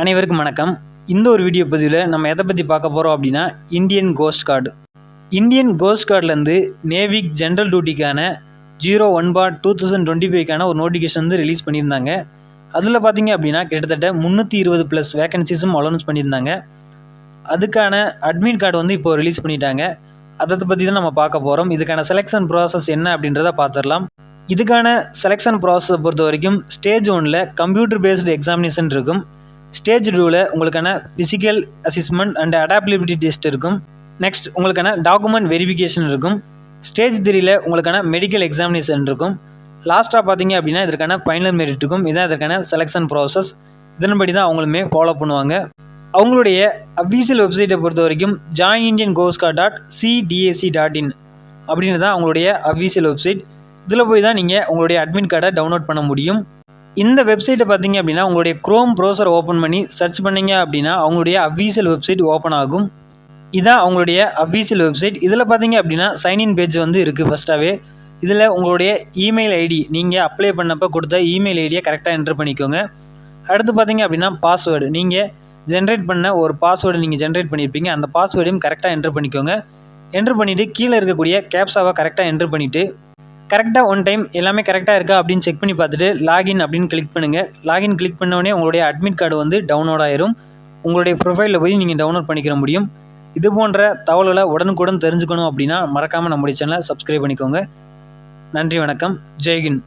அனைவருக்கும் வணக்கம். இந்த ஒரு வீடியோ பதிவில் நம்ம எதை பற்றி பார்க்க போகிறோம் அப்படின்னா Indian coast guard. Indian coast கார்ட்லேருந்து நேவிக் ஜென்ரல் டியூட்டிக்கான 01/2025க்கான ஒரு நோட்டிஃபிகேஷன் வந்து ரிலீஸ் பண்ணியிருந்தாங்க. அதில் பார்த்தீங்க அப்படின்னா கிட்டத்தட்ட 320+ வேகன்சிஸும் அலௌன்ஸ் பண்ணியிருந்தாங்க. அதுக்கான அட்மிட் கார்டு வந்து இப்போது ரிலீஸ் பண்ணிட்டாங்க. அதை பற்றி தான் நம்ம பார்க்க போகிறோம். இதுக்கான செலெக்ஷன் ப்ராசஸ் என்ன அப்படின்றத பார்த்துடலாம். இதுக்கான செலெக்ஷன் ப்ராசஸை பொறுத்த வரைக்கும் ஸ்டேஜ் 1ல் கம்ப்யூட்டர் பேஸ்டு எக்ஸாமினேஷன் இருக்கும். ஸ்டேஜ் 2ல் உங்களுக்கான physical assessment and adaptability test இருக்கும். நெக்ஸ்ட் உங்களுக்கான டாக்குமெண்ட் வெரிஃபிகேஷன் இருக்கும். ஸ்டேஜ் 3ல் உங்களுக்கான மெடிக்கல் எக்ஸாமினேஷன் இருக்கும். லாஸ்ட்டாக பார்த்தீங்க அப்படின்னா இதற்கான ஃபைனல் மெரிட் இருக்கும். இதான் இதற்கான செலெக்ஷன் ப்ராசஸ். இதன்படி தான் அவங்களுமே ஃபாலோ பண்ணுவாங்க. அவங்களுடைய அஃபீஷியல் வெப்சைட்டை பொறுத்த வரைக்கும் joinindianghostcard.cdac.in அப்படின்னு தான் அவங்களுடைய அஃபீஷியல் வெப்சைட். இதில் போய் தான் நீங்கள் உங்களுடைய அட்மிட் கார்டை டவுன்லோட் பண்ண முடியும். இந்த வெப்சைட்டை பார்த்தீங்க அப்படின்னா உங்களுடைய க்ரோம் ப்ரௌசர் ஓப்பன் பண்ணி சர்ச் பண்ணிங்க அப்படின்னா அவங்களுடைய அஃபீஷியல் வெப்சைட் ஓப்பன் ஆகும். இதான் அவங்களுடைய அஃபீஷியல் வெப்சைட். இதில் பார்த்தீங்க அப்படின்னா சைன்இன் பேஜ் வந்து இருக்குது. ஃபஸ்ட்டாகவே இதில் உங்களுடைய இமெயில் ஐடி நீங்கள் அப்ளை பண்ணப்போ கொடுத்த இமெயில் ஐடியை கரெக்டாக என்ட்ரு பண்ணிக்கோங்க. அடுத்து பார்த்தீங்க அப்படின்னா பாஸ்வேர்டு, நீங்கள் ஜென்ரேட் பண்ண ஒரு பாஸ்வேர்டு நீங்கள் ஜென்ரேட் பண்ணியிருப்பீங்க. அந்த பாஸ்வேர்டையும் கரெக்டாக என்ட்ரு பண்ணிக்கோங்க. என்ட்ரு பண்ணிவிட்டு கீழே இருக்கக்கூடிய கேப்சாவை கரெக்டாக என்ட்ரு பண்ணிவிட்டு கரெக்டாக ஒன் டைம் எல்லாமே கரெக்டாக இருக்கா அப்படின்னு செக் பண்ணி பார்த்துட்டு லாகின் அப்படின்னு கிளிக் பண்ணுங்கள். லாகின் கிளிக் பண்ணோடனே உங்களுடைய அட்மிட் கார்டு வந்து டவுன்லோட் ஆயிரும். உங்களுடைய ப்ரொஃபைலில் போய் நீங்கள் டவுன்லோட் பண்ணிக்கிற முடியும். இது போன்ற தகவல்களை உடனுக்குடன் தெரிஞ்சுக்கணும் அப்படின்னா மறக்காமல் நம்முடைய சேனலை சப்ஸ்கிரைப் பண்ணிக்கோங்க. நன்றி, வணக்கம், ஜெய்ஹிந்த்.